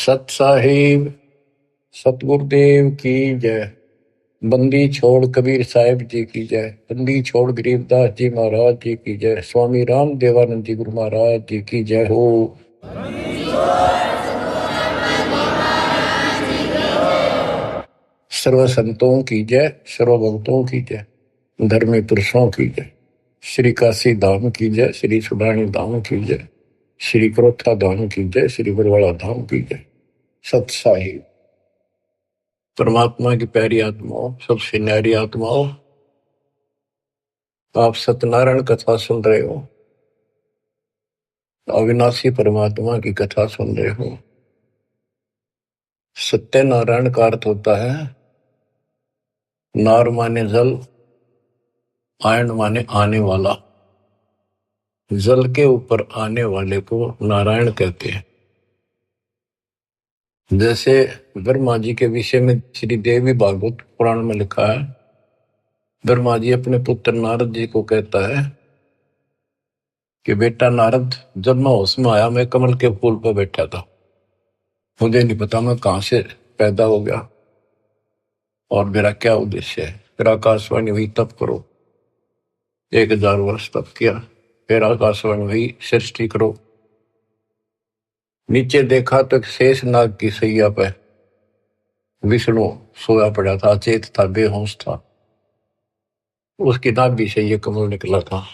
सत साहिब सतगुरुदेव की जय। बंदी छोड़ कबीर साहिब जी की जय। बंदी छोड़ गरीबदास जी महाराज जी की जय। स्वामी राम देवानंद जी गुरु महाराज जी की जय हो। सर्व संतों की जय, सर्व भक्तों की जय, धर्मी पुरुषों की जय। श्री काशी धाम की जय, श्री सुडानी धाम की जय, श्री क्रोथा धाम की जय, श्री बरवाड़ा धाम की जय। सत साहिब परमात्मा की प्यारी आत्माओं, सबसे न्यारी आत्माओं, आप सत्यनारायण कथा सुन रहे हो, अविनाशी परमात्मा की कथा सुन रहे हो। सत्यनारायण का अर्थ होता है नार माने जल, आयन माने आने वाला। जल के ऊपर आने वाले को नारायण कहते हैं। जैसे ब्रह्मा जी के विषय में श्री देवी भागवत पुराण में लिखा है, ब्रह्मा जी अपने पुत्र नारद जी को कहता है कि बेटा नारद, जब मैं होश में आया मैं कमल के फूल पर बैठा था, मुझे नहीं पता मैं कहां से पैदा हो गया और मेरा क्या उद्देश्य है। फिर आकाशवाणी हुई तप करो, 1000 वर्ष तप किया। फिर आकाशवाणी हुई सृष्टि करो। नीचे देखा तो एक शेष नाग की सैया पे विष्णु सोया पड़ा था, अचेत था, बेहोश था। उसकी नाभि से ये कमल निकला था।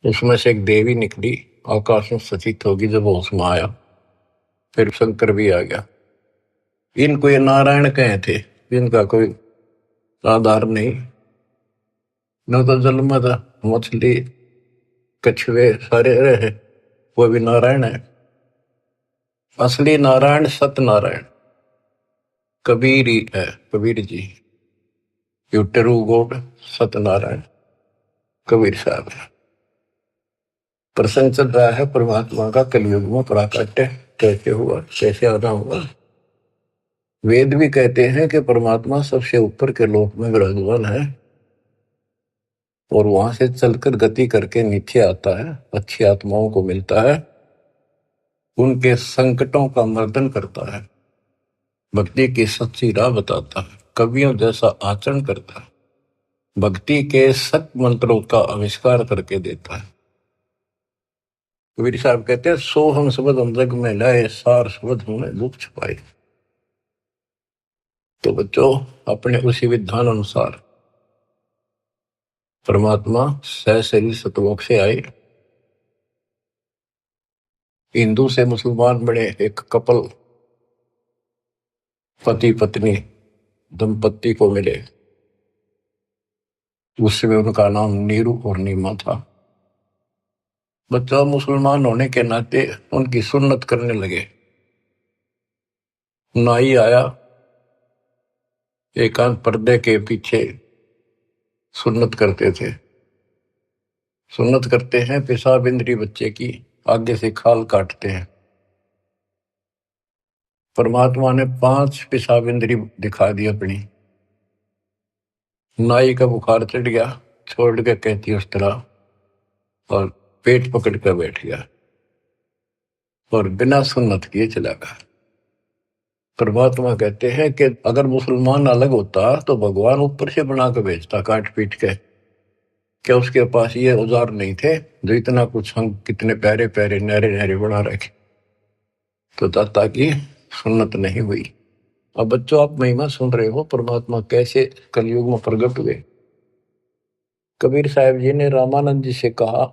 उसमें से एक देवी निकली, आकाश में सचित होगी जब होश में आया। फिर शंकर भी आ गया। इनको ये नारायण कहे थे, इनका कोई आधार नहीं। न तो जल में था, मछली कछुए सारे रहे, वो भी नारायण है। असली नारायण सत्यनारायण कबीर ही है, Kabir ji. You true God Satyanarayan Kabir Sahab है। प्रसंग चल रहा है परमात्मा का कलयुग में प्राकट्य कैसे हुआ, कैसे आना हुआ। वेद भी कहते हैं कि परमात्मा सबसे ऊपर के लोक में विराजमान है और वहां से चलकर गति करके नीचे आता है, अच्छी आत्माओं को मिलता है, उनके संकटों का मर्दन करता है, भक्ति की सच्ची राह बताता है, कवियों जैसा आचरण करता है, भक्ति के सत मंत्रों का आविष्कार करके देता है। कबीर साहब कहते हैं, सो हम शब्द हम जग में लाए, सार शब्द हमने दुख छुपाए। तो बच्चों, अपने उसी विधान अनुसार परमात्मा सहशरीर सतलोक से आए, हिंदू से मुसलमान बने, एक कपल पति पत्नी दंपत्ति को मिले। उसमें उनका नाम नीरू और नीमा था। बच्चा मुसलमान होने के नाते उनकी सुन्नत करने लगे। नाई आया, एकांत पर्दे के पीछे सुन्नत करते थे। सुन्नत करते हैं, पेशाब इंद्री बच्चे की आगे से खाल काटते हैं। परमात्मा ने 5 पेशाब इंद्री दिखा दी अपनी। नाई का बुखार चढ़ गया, छोड़ के कहती उस तरह, और पेट पकड़ कर बैठ गया और बिना सुन्नत किए चला गया। परमात्मा कहते हैं कि अगर मुसलमान अलग होता तो भगवान ऊपर से बना के भेजता काट पीट के। क्या उसके पास ये औजार नहीं थे जो इतना कुछ हम कितने प्यारे प्यारे नहरे नहरे बना रखे। तो दाता की सुन्नत नहीं हुई। अब बच्चों, आप महिमा सुन रहे हो परमात्मा कैसे कलयुग में प्रकट हुए। कबीर साहब जी ने रामानंद जी से कहा,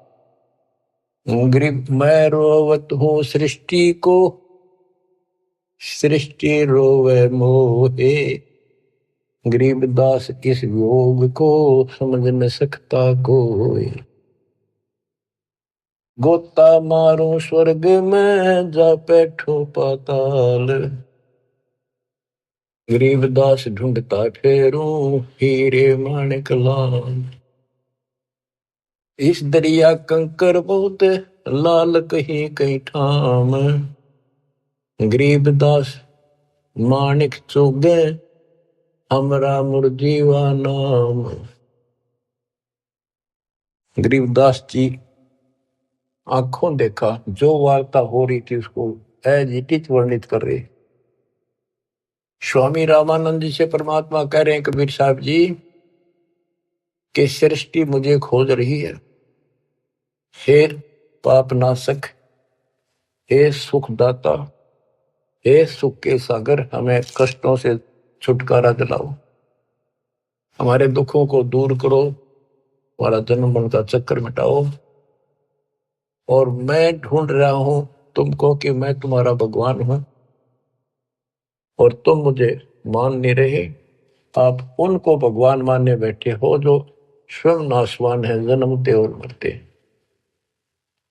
गरीब मैं रोवत हूँ सृष्टि को, सृष्टि रोवे मोहे, गरीबदास इस योग को समझ न सकता कोई। गोता मारूं स्वर्ग में जा बैठो पाताल, गरीबदास ढूंढता फेरूं हीरे माणिक लाल। इस दरिया कंकर बहुत लाल कहीं कहीं ठाम, गरीबदास माणिक चोगे हमरा मुरजीवा नाम। गरीबदास जी आंखों देखा, जो वार्ता हो रही थी उसको एज इट इज वर्णित कर रहे। स्वामी रामानंद जी से परमात्मा कह रहे हैं कबीर साहब जी कि सृष्टि मुझे खोज रही है। हे पाप नाशक, हे सुखदाता, हे सुख के सागर, हमें कष्टों से छुटकारा दिलाओ, हमारे दुखों को दूर करो, हमारा जन्म मरण का चक्कर मिटाओ। और मैं ढूंढ रहा हूं तुमको कि मैं तुम्हारा भगवान हूं और तुम मुझे मान नहीं रहे। आप उनको भगवान मानने बैठे हो जो स्वयं नाशवान है, जन्मते और मरते।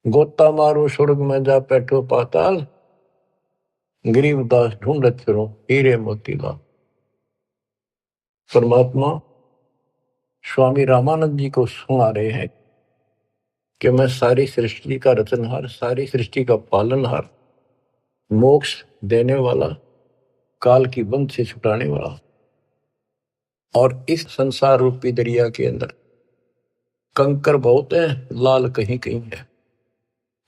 गोता मारो स्वर्ग में जा बैठो पाताल, गरीबदास ढूंढत फिरो हीरे मोतीलाल। परमात्मा स्वामी रामानंद जी को सुना रहे हैं कि मैं सारी सृष्टि का रचनहार, सारी सृष्टि का पालनहार, मोक्ष देने वाला, काल की बंध से छुटाने वाला, और इस संसार रूपी दरिया के अंदर कंकर बहुत है, लाल कहीं कहीं है।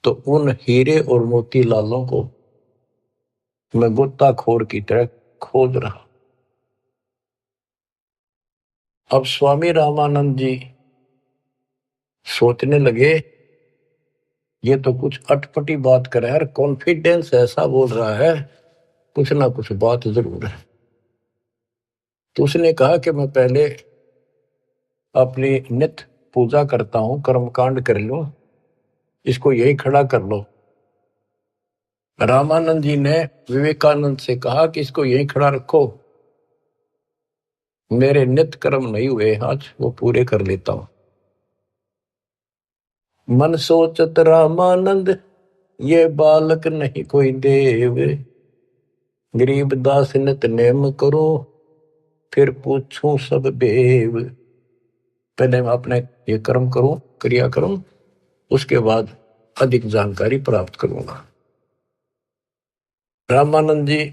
तो उन हीरे और मोती लालों को मैं गोताखोर की तरह खोज रहा। अब स्वामी रामानंद जी सोचने लगे ये तो कुछ अटपटी बात कर रहा है, कॉन्फिडेंस ऐसा बोल रहा है, कुछ ना कुछ बात जरूर है। तो उसने कहा कि मैं पहले अपनी नित्य पूजा करता हूं, कर्मकांड कर लो, इसको यही खड़ा कर लो। रामानंद जी ने विवेकानंद से कहा कि इसको यही खड़ा रखो, मेरे नित्य कर्म नहीं हुए आज, वो पूरे कर लेता हूं। मन सोचत रामानंद ये बालक नहीं कोई देव, गरीब दास नित नेम करो, फिर पूछूं सब बेव। पहले मैं अपने ये कर्म करूं, क्रिया करूं, उसके बाद अधिक जानकारी प्राप्त करूंगा। रामानंद जी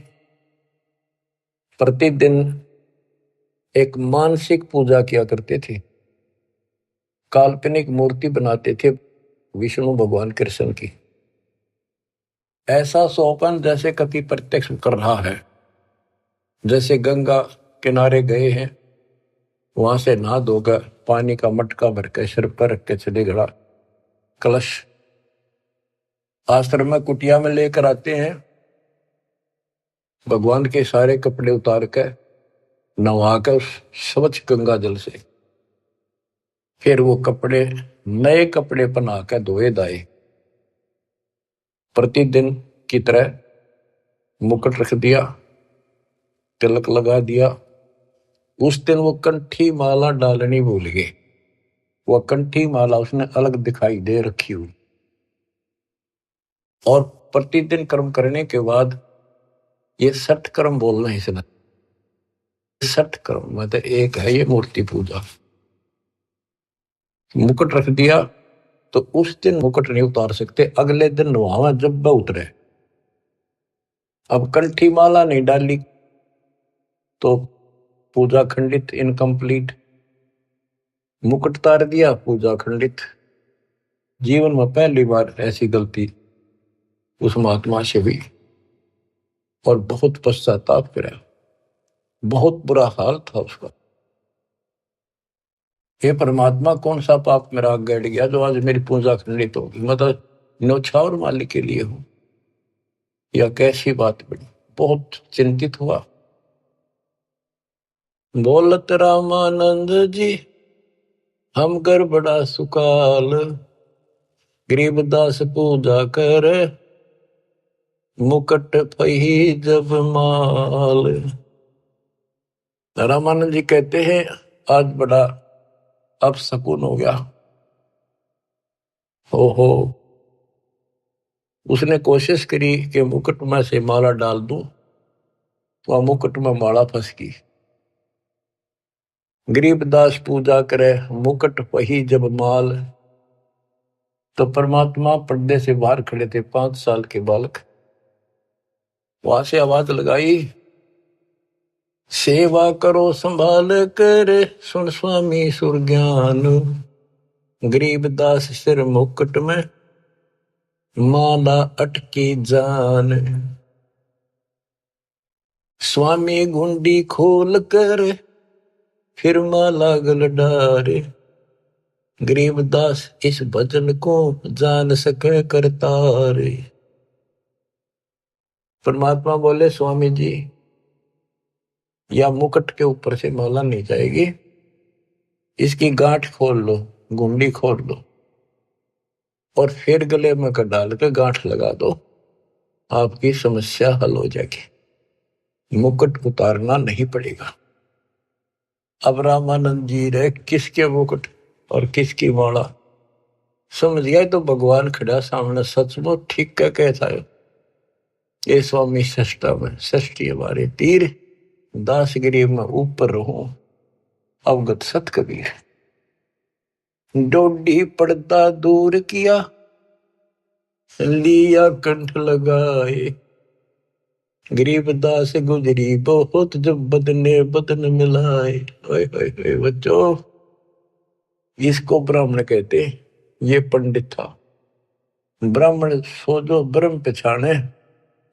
प्रतिदिन एक मानसिक पूजा किया करते थे, काल्पनिक मूर्ति बनाते थे विष्णु भगवान कृष्ण की। ऐसा सोपन जैसे कभी प्रत्यक्ष कर रहा है, जैसे गंगा किनारे गए हैं, वहां से नहा धोकर पानी का मटका भर के सिर पर रख के चले गड़ा, कलश आश्रम में कुटिया में लेकर आते हैं, भगवान के सारे कपड़े उतार कर नहा कर उस स्वच्छ गंगा जल से फिर वो कपड़े, नए कपड़े पहना कर धोए दाए। प्रतिदिन की तरह मुकुट रख दिया, तिलक लगा दिया। उस दिन वो कंठी माला डालनी भूल गए, वो कंठी माला उसने अलग दिखाई दे रखी हुई। और प्रतिदिन कर्म करने के बाद ये 60 कर्म बोलना है इसने, 60 कर्म मतलब एक है ये मूर्ति पूजा। मुकुट रख दिया तो उस दिन मुकुट नहीं उतार सकते, अगले दिन वहां जब वह उतरे। अब कंठी माला नहीं डाली तो पूजा खंडित, इनकम्प्लीट। मुकुट उतार दिया, पूजा खंडित। जीवन में पहली बार ऐसी गलती उस महात्मा से हुई और बहुत पश्चाताप करा, बहुत बुरा हाल था उसका। हे परमात्मा, कौन सा पाप मेरा आग गड़ गया जो आज मेरी पूजा खंडित होगी, मतलब न्यौछावर मालिक के लिए हूं, या कैसी बात बनी। बहुत चिंतित हुआ। बोलत रामानंद जी हम कर बड़ा सुकाल, गरीबदास पूजा कर मुकट फही जब माल। रामानंद जी कहते हैं आज बड़ा अपशकुन हो गया। ओहो, उसने कोशिश करी कि मुकुट में से माला डाल दूं, तो मुकुट में माला फंस गई। गरीबदास पूजा करे मुकुट वही जब माल। तो परमात्मा पर्दे से बाहर खड़े थे, 5 साल के बालक। वहां से आवाज लगाई, सेवा करो संभाल कर सुन स्वामी सुर ज्ञान, गरीबदास सिर मुकुट में माला अटकी जान। स्वामी गुंडी खोल कर फिर माला गल डारे। गरीबदास इस भजन को जान सके करतारे। परमात्मा बोले स्वामी जी या मुकुट के ऊपर से माला नहीं जाएगी, इसकी गांठ खोल लो, गुंडी खोल लो और फिर गले में कर डाल के गांठ लगा दो, आपकी समस्या हल हो जाएगी, मुकुट उतारना नहीं पड़ेगा। अब रामानंद जी रहे किसके मुकुट और किसकी माला समझ गया तो भगवान खड़ा सामने, सचमुच ठीक क्या कहता है ये स्वामी सष्टा में षष्ठी हमारे तीर दास गरीब में ऊपर रहूं अवगत सत कबीर। डोडी पर्दा दूर किया लिया कंठ लगाए। गरीबदास गुजरी बहुत जब बदने बदन मिलाए। ओए ओए ओए बच्चों, इसको ब्राह्मण कहते, ये पंडित था। ब्राह्मण सो जो ब्रह्म पहचाने,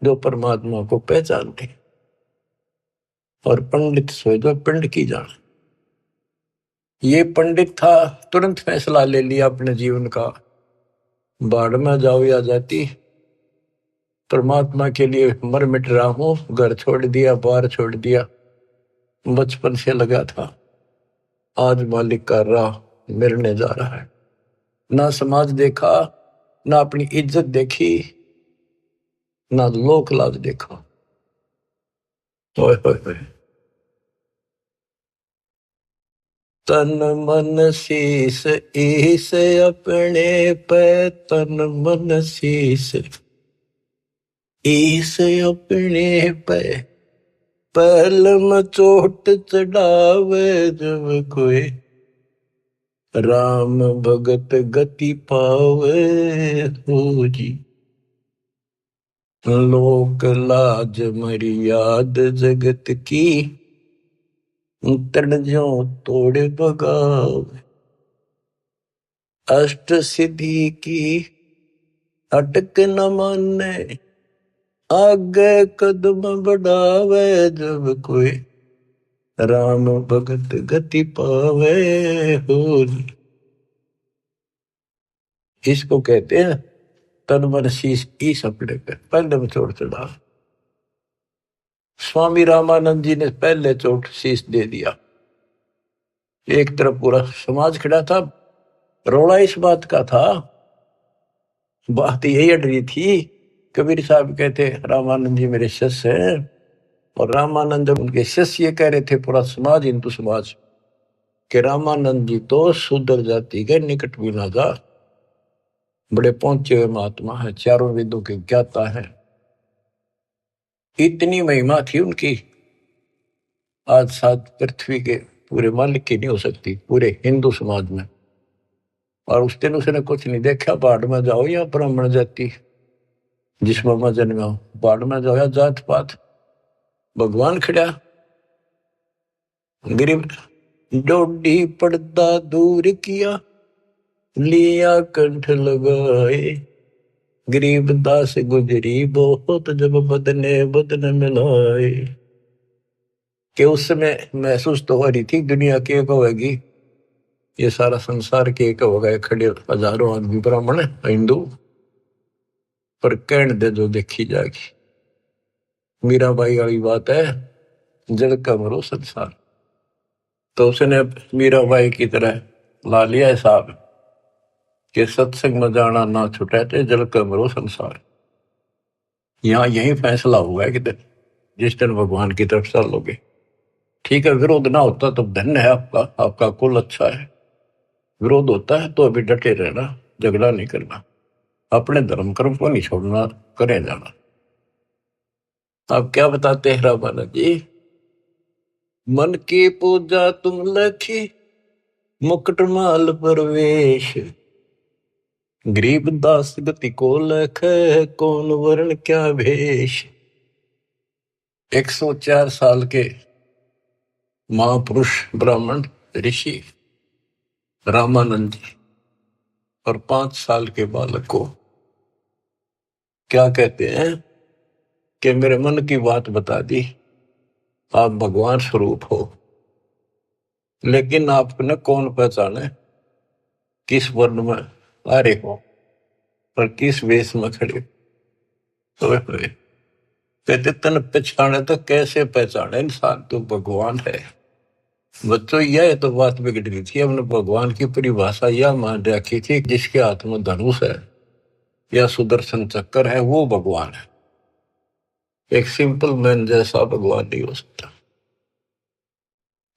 जो परमात्मा को पहचानते, और पंडित सो जो पिंड की जाने। ये पंडित था, तुरंत फैसला ले लिया अपने जीवन का, बाढ़ में जाओ या जाती, परमात्मा के लिए मर मिट रहा हूं। घर छोड़ दिया, बार छोड़ दिया, बचपन से लगा था, आज मालिक का राह मिलने जा रहा है। ना समाज देखा, ना अपनी इज्जत देखी, ना लोक लाज देखा। ओए ओए ओए, तन मन शीस ईस अपने पे, तन मन शीस ईस अपने पे, पहल में चोट चढ़ावे जब कोई, राम भगत गति पावे हो जी। लोक लाज मर्याद जगत की, तन जो तोड़े बगावे। अष्ट सिद्धि की अटक न माने, आगे कदम बढ़ावे जब कोई, राम भगत गति पावे हो। इसको कहते हैं तन मन शीश ईस अपने पे, पहले में चोट चढ़ा। स्वामी रामानंद जी ने पहले चोट शीश दे दिया। एक तरफ पूरा समाज खड़ा था, रोड़ा इस बात का था, बात यही अड़ रही थी। कबीर साहब कहते रामानंद जी मेरे शिष्य हैं, और रामानंद उनके शिष्य ये कह रहे थे, पूरा समाज हिंदू समाज, कि रामानंद जी तो शूद्र जाति के निकट भी ना जा, बड़े पहुंचे हुए महात्मा है, चारों वेदों के ज्ञाता है। इतनी महिमा थी उनकी, आज साथ पृथ्वी के पूरे मालिक की नहीं हो सकती, पूरे हिंदू समाज में। और उस दिन उसने कुछ नहीं देखा, बाढ़ में जाओ या ब्राह्मण जाति, जिसमें मैं जन्मा हूं, बाढ़ में जाओ या जात पात, भगवान खड़ा। गरीब डोडी पर्दा दूर किया लिया कंठ लगाए। गरीबदास गुजरी बहुत जब बदने बदन मिलाए। कि उस समय महसूस तो हो रही थी दुनिया के एक होगी, ये सारा संसार के एक होगा, खड़े हजारों आदमी ब्राह्मण हिंदू, पर कहने दे जो देखी जाएगी। मीराबाई वाली बात है, जल का मरो संसार। तो उसने मीराबाई की तरह ला लिया हिसाब कि सत्संग में जाना ना छुटे थे, जल का मरो संसार। यहाँ यही फैसला हुआ है कि जिस दिन भगवान की तरफ चलोगे, ठीक है, विरोध ना होता तो धन्य है आपका, आपका कुल अच्छा है। विरोध होता है तो अभी डटे रहना, झगड़ा नहीं करना, अपने धर्म कर्म को नहीं छोड़ना, करे जाना। आप क्या बताते हैं रामानंद जी, मन की पूजा तुम लखी मुकुट माल परवेश। गरीबदास गति को लख कौन वर्ण क्या भेष। 104 साल के महापुरुष ब्राह्मण ऋषि रामानंद जी और 5 साल के बालक को क्या कहते हैं कि मेरे मन की बात बता दी, आप भगवान स्वरूप हो, लेकिन आपको न कौन पहचाने, किस वर्ण में आ रहे हो और किस वेश में खड़े हुए हुए। कहते तन पहचाने तो कैसे पहचाने इंसान, तो भगवान है। बच्चों यह तो बात बिगड़ गई थी, हमने भगवान की परिभाषा यह मान रखी थी जिसके हाथ में धनुष है या सुदर्शन चक्कर है वो भगवान है। एक सिंपल मैन जैसा भगवान नहीं हो सकता।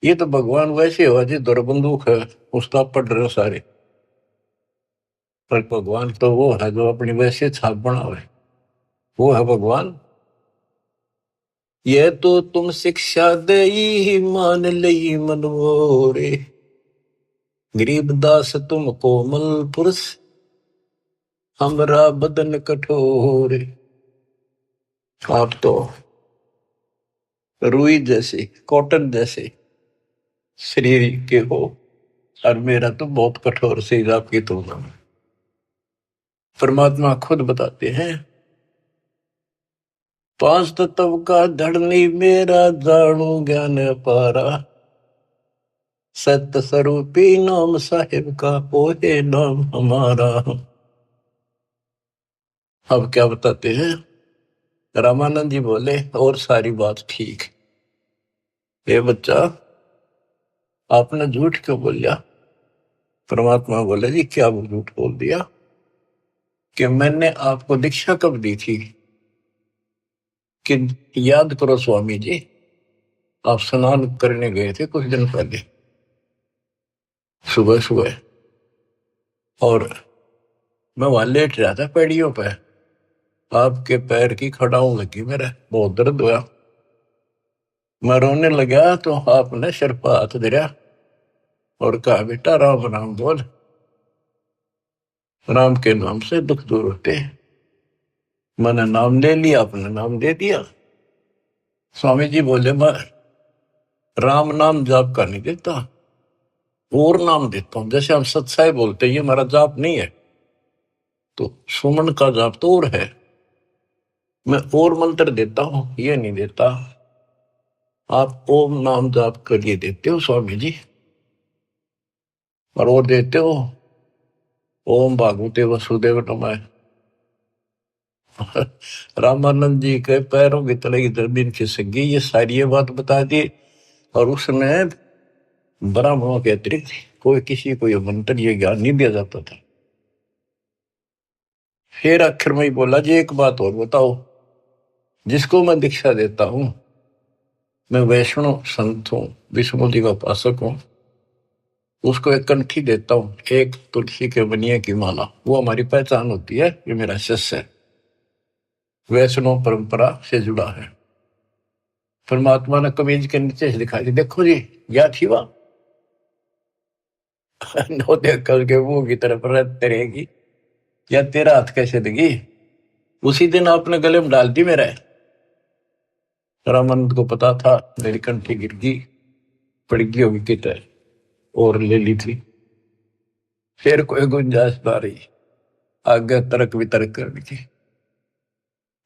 ये तो भगवान वैसे हो जी दौर बंदूक है, उसका पढ़ रहे हो सारे, पर भगवान तो वो है जो अपनी वैसे छाप बनावे, वो है भगवान। ये तो तुम शिक्षा दे ही मान लई मनोरे, गरीबदास तुम कोमल पुरुष, हमरा बदन कठोर। आप तो रुई जैसे, कॉटन जैसे शरीर के हो, और मेरा तो बहुत कठोर शरीर आपकी तुलना में। परमात्मा खुद बताते हैं, पांच तत्व का धड़नी मेरा, जाणू ज्ञान पारा, सत्य स्वरूपी नाम साहिब का, ओहे नाम हमारा। अब क्या बताते हैं, रामानंद जी बोले और सारी बात ठीक, ये बच्चा आपने झूठ क्यों बोलिया। परमात्मा बोले जी क्या वो झूठ बोल दिया, कि मैंने आपको दीक्षा कब दी थी, कि याद करो स्वामी जी, आप स्नान करने गए थे कुछ दिन पहले सुबह सुबह, और मैं वहां लेट रहा था पैड़ियों पे, आपके पैर की खड़ाऊ लगी, मेरा बहुत दर्द हुआ, मैं रोने लगा तो आपने सिर पर हाथ दिया और कहा बेटा राम राम बोल, राम के नाम से दुख दूर होते हैं। मैंने नाम ले लिया, आपने नाम दे दिया। स्वामी जी बोले मैं राम नाम जाप का नहीं देता, और नाम देता हूं, जैसे हम सत्साई बोलते हैं, ये हमारा जाप नहीं है, तो सुमन का जाप तो और है, मैं और मंत्र देता हूं, ये नहीं देता। आप ओम नाम जाप कर लिए देते हो स्वामी जी, और वो देते हो ओम भागवते वसुदेव नमः। रामानंद जी के पैरों की तले की जमीन खिसक गई, ये सारी ये बात बता दी, और उसमें ब्राह्मणों के अतिरिक्त कोई किसी को ये मंत्र ये ज्ञान नहीं दिया जाता था। फिर आखिर में ही बोला जी एक बात और बताओ, जिसको मैं दीक्षा देता हूं, मैं वैष्णव संत हूं, विष्णु जी का उपासक हूं, उसको एक कंठी देता हूं, एक तुलसी के बनिए की माला, वो हमारी पहचान होती है, ये मेरा शिष्य है, वैष्णव परंपरा से जुड़ा है। परमात्मा ने कमीज के नीचे से दिखाई दी, देखो जी क्या थी वह, नो देख करके मुंह की तरफ रहते रहेगी, या तेरा हाथ कैसे देगी। उसी दिन आपने गले में डाल दी मेरा। रामानंद को पता था मेरी कंठी गिर गई, पड़ गई होगी कितने, और ले ली थी, फिर कोई गुंजाइश ना रही आगे तर्क वितर्क करने की।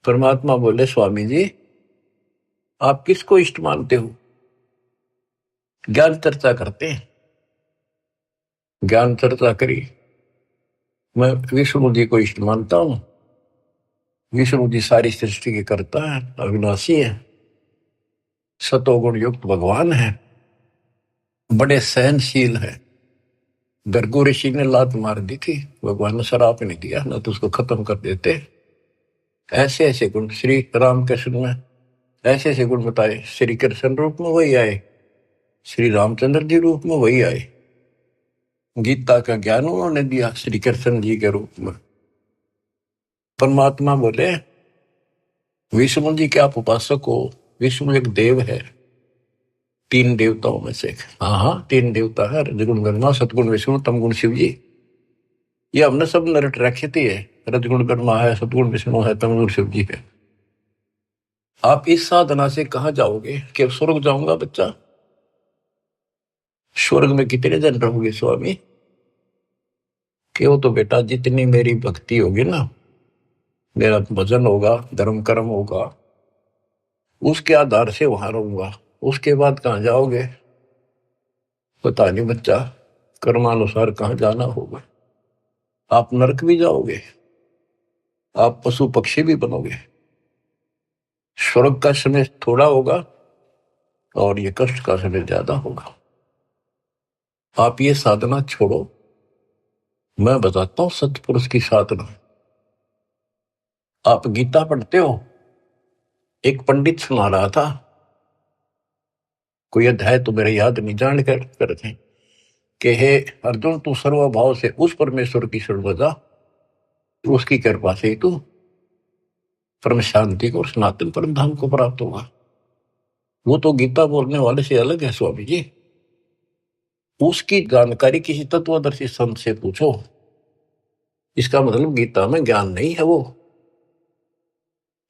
परमात्मा बोले स्वामी जी आप किसको इष्ट मानते हो, ज्ञान चर्चा करते हैं, ज्ञान चर्चा करी, मैं विष्णु जी को इष्ट मानता हूं, विष्णु जी सारी सृष्टि के कर्ता है, अविनाशी है, सतोगुण युक्त भगवान है, बड़े सहनशील है। गर्गो ऋषि ने लात मार दी थी, भगवान ने शराप नहीं दिया, ना तो उसको खत्म कर देते। ऐसे ऐसे गुण श्री रामकृष्ण में, ऐसे ऐसे गुण बताए, श्री कृष्ण रूप में वही आए, श्री रामचंद्र जी रूप में वही आए, गीता का ज्ञान उन्होंने दिया श्री कृष्ण जी के रूप में। परमात्मा बोले विष्णु जी के आप उपासक हो, विष्णु एक देव है, तीन देवताओं में से। हाँ हाँ तीन देवता है, रजगुण ब्रह्मा, सतगुण विष्णु, तमगुण शिव जी। ये हमने सब नरट रखी थी है, रजगुण ब्रह्मा है, सतगुण विष्णु है, तमगुण शिव जी है। आप इस साधना से कहां जाओगे, कि स्वर्ग जाऊंगा बच्चा, स्वर्ग में कितने दिन रहोगे स्वामी, कि वो तो बेटा जितनी मेरी भक्ति होगी ना मेरा भजन होगा, धर्म कर्म होगा, उसके आधार से वहां रहूंगा। उसके बाद कहाँ जाओगे पता नहीं बच्चा, कर्मानुसार कहाँ जाना होगा। आप नरक भी जाओगे, आप पशु पक्षी भी बनोगे। स्वर्ग का समय थोड़ा होगा और ये कष्ट का समय ज्यादा होगा। आप ये साधना छोड़ो, मैं बताता हूं सतपुरुष की साधना। आप गीता पढ़ते हो, एक पंडित सुना रहा था, कोई अध्याय तो मेरे याद नहीं, जान कर करते कि हे अर्जुन, तू सर्वभाव से उस परमेश्वर की शरण में जा, उसकी कृपा से तू परम शांति को और सनातन परम धाम को प्राप्त होगा। वो तो गीता बोलने वाले से अलग है स्वामी जी। उसकी जानकारी किसी तत्वदर्शी संत से पूछो, इसका मतलब गीता में ज्ञान नहीं है वो,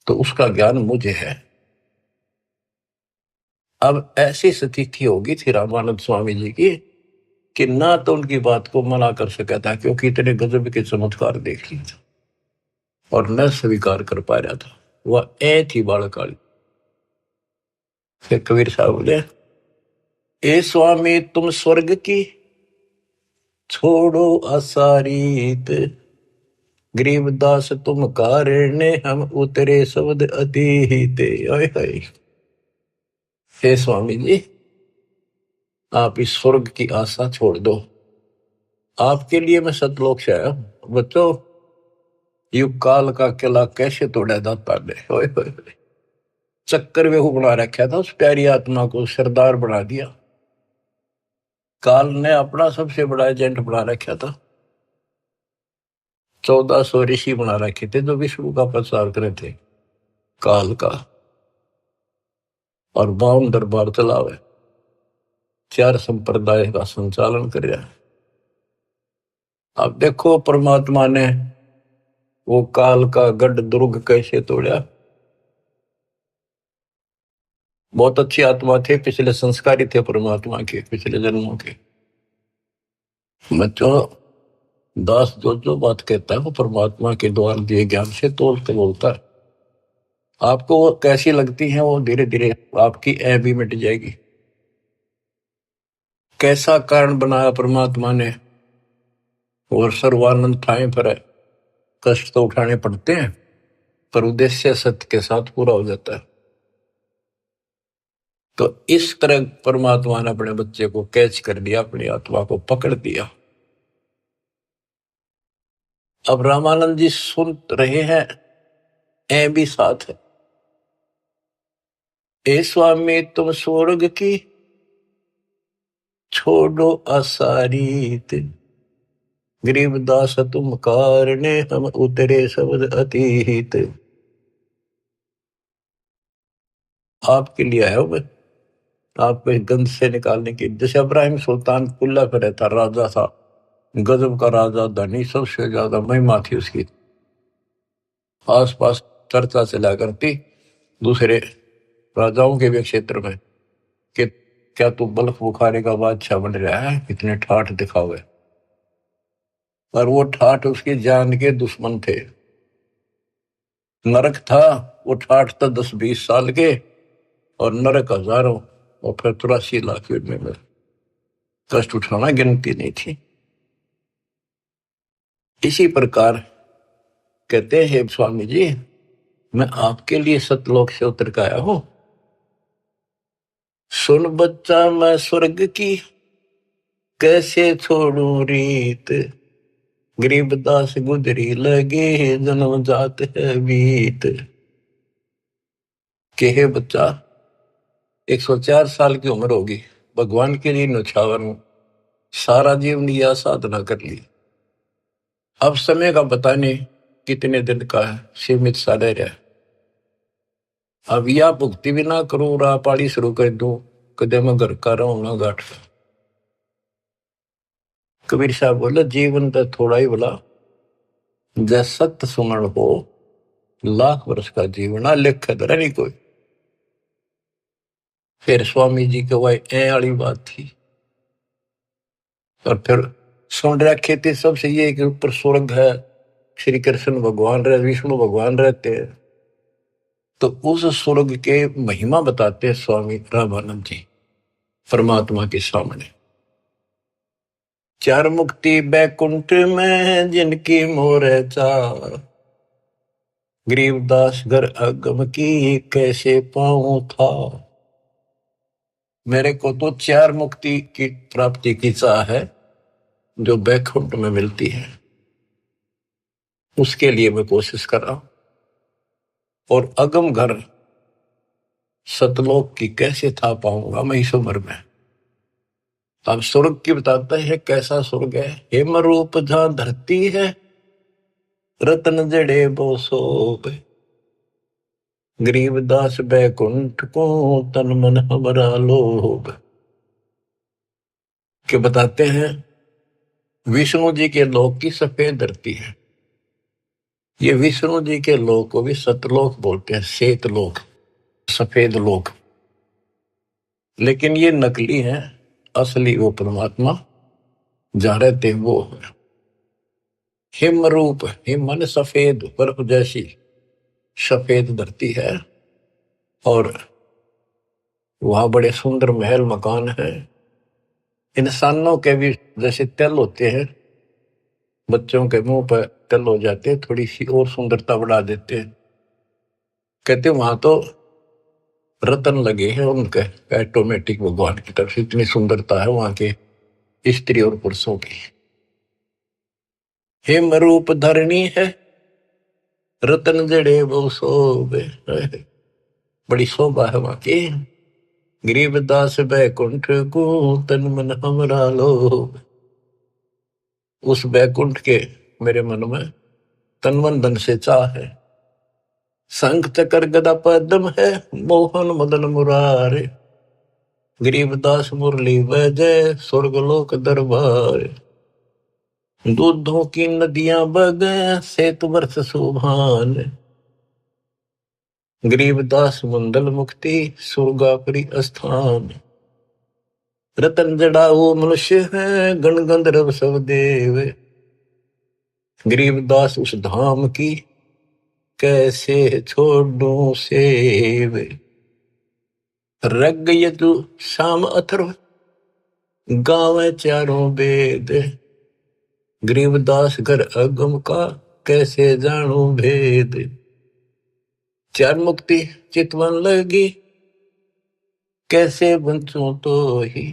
तो उसका ज्ञान मुझे है। अब ऐसी स्थिति होगी थी रामानंद स्वामी जी की कि ना तो उनकी बात को मना कर सका था, क्योंकि इतने गजब के चमत्कार देख लिए थे, और न स्वीकार कर पा रहा था। वह ए थी बालकाली। फिर कबीर साहब बोले, ए स्वामी तुम स्वर्ग की छोड़ो असारीत, गरीबदास तुम कारण हम उतरे शब्द अतीत। ओए होए, हे स्वामी जी, आप इस स्वर्ग की आशा छोड़ दो। आपके लिए मैं सतलोक से आया हूं। बच्चों, युग काल का किला कैसे तोड़ा जाता है। ओए होए होए। चक्कर वेहू बना रखा था उस प्यारी आत्मा को, सरदार बना दिया। काल ने अपना सबसे बड़ा एजेंट बना रखा था। 1400 ऋषि बना रखे थे जो विष्णु का प्रचार करे थे, काल का। और 52 दरबार चलावे, 4 संप्रदाय का संचालन कर रहा है। अब देखो परमात्मा ने वो काल का गढ़ दुर्ग कैसे तोड़ा। बहुत अच्छी आत्मा थे, पिछले संस्कारी थे परमात्मा के, पिछले जन्मों के। बच्चों, दास जो जो बात कहता है वो परमात्मा के द्वारा दिए ज्ञान से तोल के बोलता है। आपको वो कैसी लगती है, वो धीरे धीरे आपकी ऐ भी मिट जाएगी। कैसा कारण बनाया परमात्मा ने, और सर्वानंद ठाए पर है। कष्ट तो उठाने पड़ते हैं, पर उद्देश्य सत्य के साथ पूरा हो जाता है। तो इस तरह परमात्मा ने अपने बच्चे को कैच कर लिया, अपनी आत्मा को पकड़ दिया। अब रामानंद जी सुन रहे हैं, ऐ भी साथ है। ए स्वामी तुम स्वर्ग की छोड़ो असारीत, गरीबदास तुम कारणे हम उतरे शब्द अतीत। आपके लिए आया हूं मैं, आपको इस गंध से निकालने की। जैसे इब्राहिम सुल्तान कुल्ला पे रहता, राजा था, गजब का राजा, धनी, सबसे ज्यादा महिमा थी उसकी। आस पास चर्चा चला करती दूसरे राजाओं के भी क्षेत्र में कि क्या तू बल्ख बुखारे का बादशाह बन रहा है, इतने ठाठ दिखावे। पर वो ठाठ उसकी जान के दुश्मन थे। नरक था, वो ठाठ था 10-20 साल के, और नरक हजारों, और फिर 83 लाख में कष्ट उठाना गिनती नहीं थी। इसी प्रकार कहते हैं स्वामी जी, मैं आपके लिए सतलोक से उतर के आया हूं। सुन बच्चा मैं स्वर्ग की कैसे छोड़ू रीत, गरीबदास गुजरी लगे जन्म जात है बीत। के हे बच्चा, 104 साल की उम्र होगी, भगवान के लिए न्यौछावर हूं, सारा जीवन यह साधना कर ली। अब समय का पता नहीं कितने दिन का है, सीमित सा रह रहा है। अब या भुक्ति भी ना करूं, राह पाड़ी शुरू कर दूं, कदे मैं घर का रहूं ना घाट का। कबीर साहब बोले, जीवन तो थोड़ा ही बोला, जैसे सत्य सुमरण हो, लाख वर्ष का जीवन आ लेख धरा नहीं कोई। फिर स्वामी जी के वही ए वाली बात थी। और फिर सुन रखे थे सबसे ये कि ऊपर स्वर्ग है, श्री कृष्ण भगवान रहे, विष्णु भगवान रहते हैं। तो उस स्वर्ग के महिमा बताते हैं स्वामी रामानंद जी परमात्मा के सामने। चार मुक्ति बैकुंठ में जिनकी मोर चार, गरीबदास घर अगम की कैसे पाऊं था। मेरे को तो चार मुक्ति की प्राप्ति की चाह है जो बैकुंठ में मिलती है, उसके लिए मैं कोशिश कर रहा हूं। और अगम घर सतलोक की कैसे था पाऊंगा मैं इस उम्र में। अब स्वर्ग की बताता है कैसा स्वर्ग है। हेम रूप जहां धरती है, रतन जड़े बो सोब, गरीबदास बैकुंठ को तन मन हमारा लोभ। के बताते हैं विष्णु जी के लोक की सफेद धरती है। ये विष्णु जी के लोक को भी सतलोक बोलते हैं, श्वेत लोक, सफेद लोक। लेकिन ये नकली है, असली वो परमात्मा जहां रहते हैं वो है। हिम रूप, हिम मन सफेद, बर्फ जैसी सफेद धरती है। और वहां बड़े सुंदर महल मकान है। इंसानों के भी जैसे तिल होते हैं, बच्चों के मुंह पर तिल हो जाते हैं, थोड़ी सी और सुंदरता बढ़ा देते हैं। कहते वहां तो रतन लगे हैं उनके ऑटोमेटिक, भगवान की तरफ से इतनी सुंदरता है वहां के स्त्री और पुरुषों की। हिम रूप धरणी है, रतन जड़े वो शोभे, बड़ी शोभा है वहां की। गरीबदास बैकुंठ को तन मन हमरा लोभ। उस बैकुंठ के मेरे मन में तन मन धन से चाह है। शंख चक्र गदा पद्म है, मोहन मदन मुरारे, गरीबदास मुरली वजय स्वर्गलोक दरबार। दूधों की नदियां बगे सेतु वर्ष सुभान, गरीबदास मंडल मुक्ति सुरगापुरी स्थान। रतन जड़ाओ मनुष्य है, गण गंधर्व सब देव, गरीबदास उस धाम की कैसे छोड़ूं सेव। रग यजु शाम अथर्व गावे चारों वेद, गरीबदास घर अगम का कैसे जानू भेद। चार मुक्ति चितवन लगी कैसे बंचूं तो ही,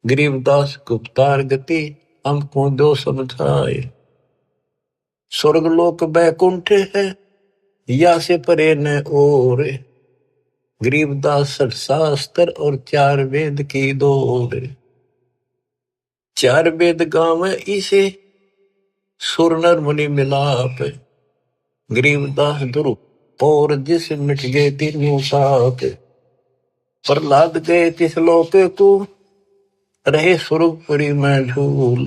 गरीबदास गुप्तार गति हमको दो समझाए। स्वर्गलोक बैकुंठ है या से परे न और, गरीबदास शास्त्र और चार वेद की दौड़। चार वेद गांव इसे सुर नर मुनि मिलाप, गरीबदास ध्रुव और जिस मिट गए तीनों साप। प्रहलाद गए तिस लोक को रहे सुरपुरी में झूल,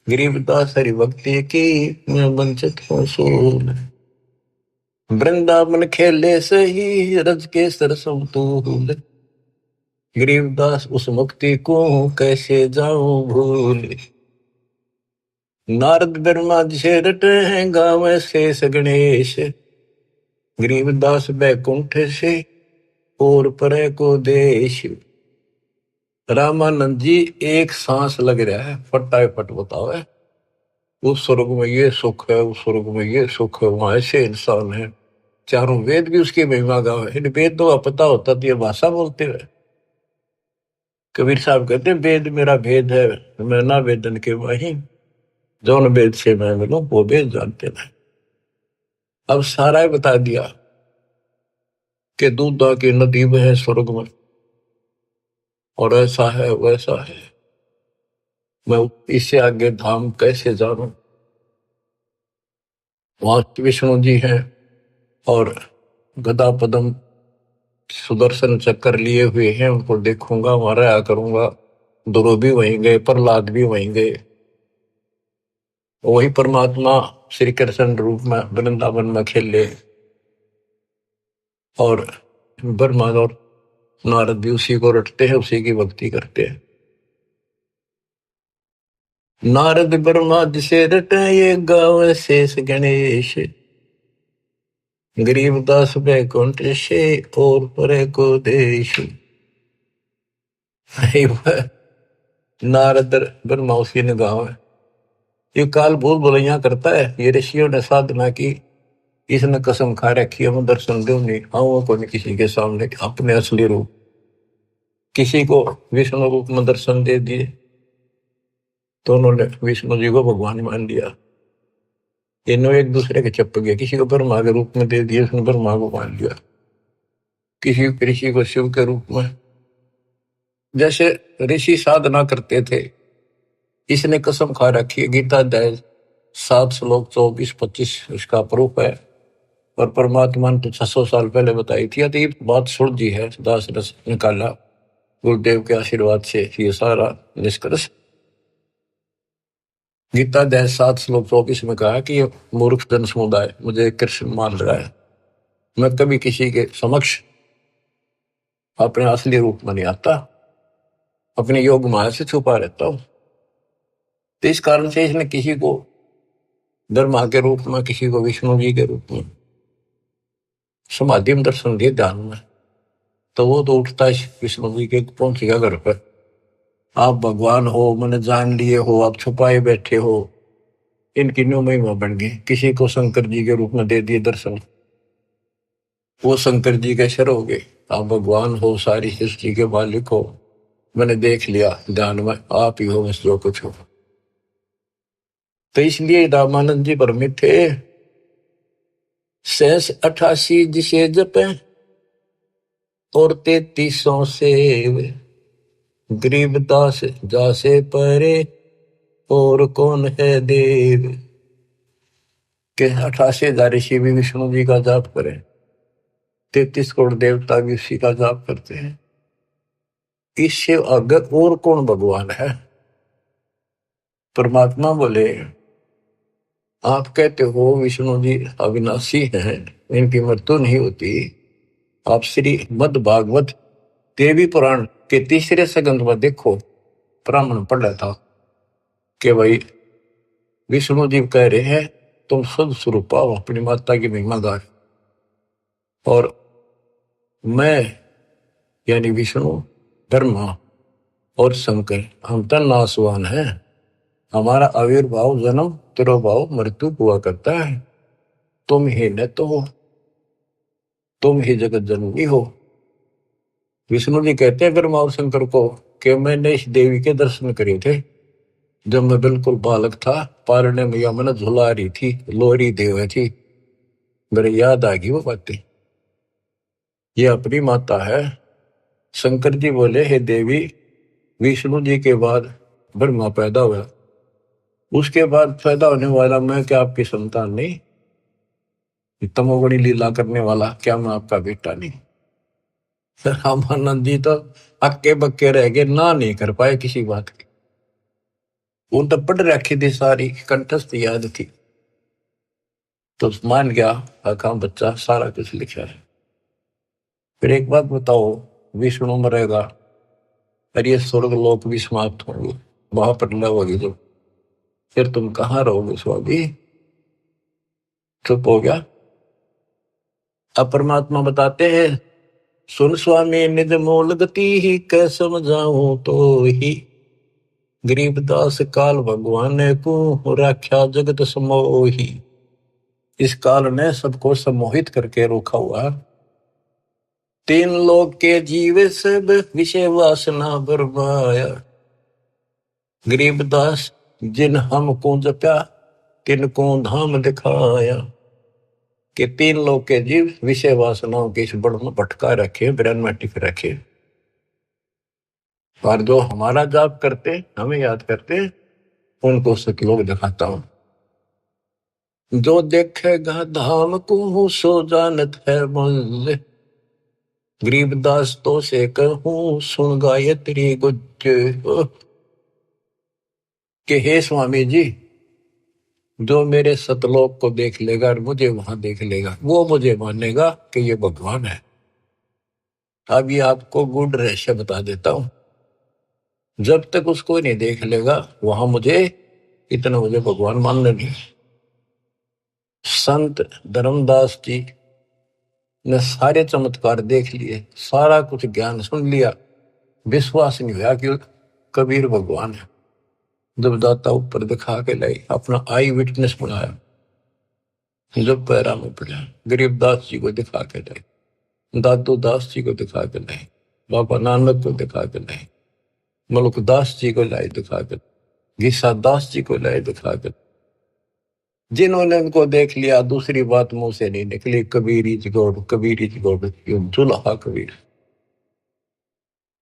गरीबदास हरि भक्ति की मैं वंचित हूँ सूल। वृंदावन खेले सही रज के सरसम तूल, गरीबदास उस मुक्ति को कैसे जाऊं भूल। नारद ब्रह्मा जी से रटे हैं गावे शेष गणेश, गरीबदास बैकुंठ से और परे को देश। रामानंद जी एक सांस लग रहा है, फटाफट बताओ है। उस स्वर्ग में ये सुख है, उस स्वर्ग में ये सुख है, वहां ऐसे इंसान है। चारों वेद भी उसकी महिमा गावे। इन वेद तो पता होता तो ये भाषा बोलते हुए। कबीर साहब कहते हैं वेद मेरा भेद है, मैं ना वेदन के वही, जौन वेद से मैं मिलूं वो वेद जानते नहीं। अब सारा ही बता दिया कि दूधा की नदी में है स्वर्ग में, और ऐसा है वैसा है। मैं इससे आगे धाम कैसे जानूं। वहां विष्णु जी हैं और गदा पदम सुदर्शन चक्कर लिए हुए हैं, उनको देखूंगा, वहां रहा करूंगा। ध्रुव भी वहीं गए, प्रहलाद भी वहीं गए। वही परमात्मा श्री कृष्ण रूप में वृंदावन में खेले, और ब्रह्मा और नारद भी उसी को रटते हैं, उसी की भक्ति करते हैं। नारद ब्रह्मा जिसे रटे ये गावे शेष गणेश, गरीबदास बैकुंठ से और परे को देश। नारद ब्रह्मा उसकी निगाह है। ये काल भूल भुलैया करता है। ये ऋषियों ने साधना की, इसने कसम खा रखी है मैं दर्शन दूं नहीं, आऊँ को नहीं किसी के सामने अपने असली रूप। किसी को विष्णु रूप में दर्शन दे दिए तो उन्होंने विष्णु जी को भगवान मान लिया। इन्हों एक दूसरे के चप गए। किसी को ब्रह्मा के रूप में दे दिए, उसने ब्रह्मा को मान लिया। किसी ऋषि को शिव के रूप में। जैसे ऋषि साधना करते थे, इसने कसम खा रखी है। गीता अध्याय 7 श्लोक 24-25 इसका प्रूफ है। और परमात्मा ने तो 600 साल पहले बताई थी। यदि बात सुलझी है, दास रस निकाला गुरुदेव के आशीर्वाद से ये सारा निष्कर्ष। गीता अध्याय 7 श्लोक 24 में कहा कि ये मूर्ख जन समुदाय मुझे कृष्ण मान रहा है। मैं कभी किसी के समक्ष अपने असली रूप में नहीं आता, अपने योग माया से छुपा रहता हूं। तो इस कारण से इसने किसी को ब्रह्मा के रूप में, किसी को विष्णु जी के रूप में समाधि में दर्शन दिए ध्यान में, तो वो तो उठता है विष्णु जी के पहुंचेगा घर पर। आप भगवान हो, मैंने जान लिए हो, आप छुपाए बैठे हो, इनकी न्यू महिमा बन गई। किसी को शंकर जी के रूप में दे दिए दर्शन, वो शंकर जी के शर हो गए। आप भगवान हो, सारी सृष्टि के मालिक हो, मैंने देख लिया ध्यान में, आप ही हो बस जो कुछ हो। तो इसलिए रामानंद जी भ्रमित थे। 88 जिसे जपे और 3300 से गरीबदास जासे परे और कौन है देव। के 88,000 ऋषि भी विष्णु जी का जाप करें, 33 करोड़ देवता भी उसी का जाप करते हैं। इससे अगर और कौन भगवान है। परमात्मा बोले आप कहते हो विष्णु जी अविनाशी हैं, इनकी मृत्यु नहीं होती। आप श्री मद भागवत देवी पुराण के 3 संस्कंद में देखो, ब्राह्मण पढ़ रहा था कि भाई विष्णु जी कह रहे हैं तुम शुद्ध स्वरूप पाओ, अपनी माता की महिमा गाय। और मैं यानी विष्णु, ब्रह्मा और शंकर हम तो नासवान हैं। हमारा आविर्भाव, जन्म, तिरोभाव, मृत्यु हुआ करता है। तुम ही न तो हो, तुम ही जगत जननी हो। विष्णु जी कहते हैं ब्रह्मा और शंकर को कि मैंने इस देवी के दर्शन करे थे जब मैं बिल्कुल बालक था। पारने मैया मैंने झुला रही थी, लोहरी देव थी, मेरे याद आ गई वो बातें। ये अपनी माता है। शंकर जी बोले हे देवी, विष्णु जी के बाद ब्रह्मा पैदा हुआ, उसके बाद पैदा होने वाला मैं क्या आपकी संतान नहीं? तमोगुणी लीला करने वाला क्या मैं आपका बेटा नहीं? रामानंद जी तो अक्के बक्के रह गए, ना नहीं कर पाए किसी बात की। वो तो पढ़ रखी थी, सारी कंठस्थ याद थी, तो मान गया आका बच्चा सारा कुछ लिखा है। फिर एक बात बताओ, विष्णु मरेगा और ये स्वर्ग लोक भी समाप्त होंगे, महाप्रलय होगी जब, फिर तुम कहाँ रहोगे स्वामी? चुप हो गया। अब परमात्मा बताते हैं सुन स्वामी निज मूल गति ही कै समझाऊं तो ही, गरीबदास काल भगवान को राख्या जगत समोही। इस काल ने सबको सम्मोहित करके रोका हुआ। 3 लोक के जीव सब विषय वासना बरमाया, गरीबदास जिन हमको जप्या तिनको धाम दिखाया। कि 3 लोक के जीव विषय वासनाओं के इस बड़ में भटका रखे, ब्रह्म में टिक रखे। और जो हमारा जाप करते, हमें याद करते, उनको सतलोक दिखाता हूं। जो देखेगा धाम को सो जानत है मुझ, गरीबदास तो से कहूं सुन गायत्री गुज। कि हे स्वामी जी, जो मेरे सतलोक को देख लेगा और मुझे वहां देख लेगा, वो मुझे मानेगा कि ये भगवान है। अब ये आपको गुड रहस्य बता देता हूं। जब तक उसको नहीं देख लेगा, वहां मुझे इतना मुझे भगवान मानने नहीं। संत धर्मदास जी ने सारे चमत्कार देख लिए, सारा कुछ ज्ञान सुन लिया, विश्वास नहीं हुआ कि कबीर भगवान है। जब दाता ऊपर दिखा के लाई, अपना आई विटनेस बनाया, जब पैरा में पड़ा, गरीबदास जी को दिखा के लाई, दादू दास जी को दिखा के लाई, बाबा नानक को दिखा के लाई, मलुकदास जी को लाई दिखा के, गीसा दास जी को लाई दिखा के, जिन्होंने उनको देख लिया दूसरी बात मुंह से नहीं निकली, Kabir is God, Kabir is God, जुल्हा कबीर।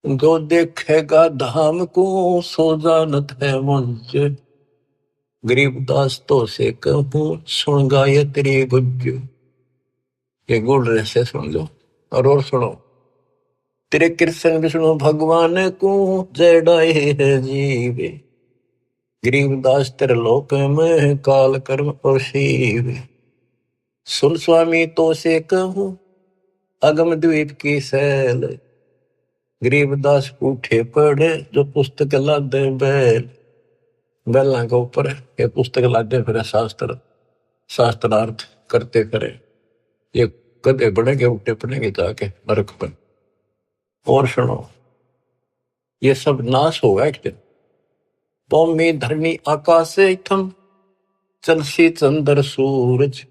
जो देखेगा धाम को सो जानत है मुझ, गरीबदास तो से कहूं सुन गायत्री गुज। ये गुड़ रहस्य सुन लो और सुनो। तेरे कृष्ण विष्णु भगवान को जड़ाए है जीवे, गरीबदास तेरे लोक में काल कर्म और शिव। सुन स्वामी तो से कहूं अगम द्वीप की सैल, गरीबदास उठे पड़े जो पुस्तक लादे बैल। बैला के ऊपर ये पुस्तक लादे फिर शास्त्रार्थ करते फिरे, ये कदे बढ़ेंगे उठे पड़ेंगे जाके नरक पर। और सुनो, ये सब नाश होगा एक दिन। भूमि धरनी आकाश थम चलसी चंद्र सूरज,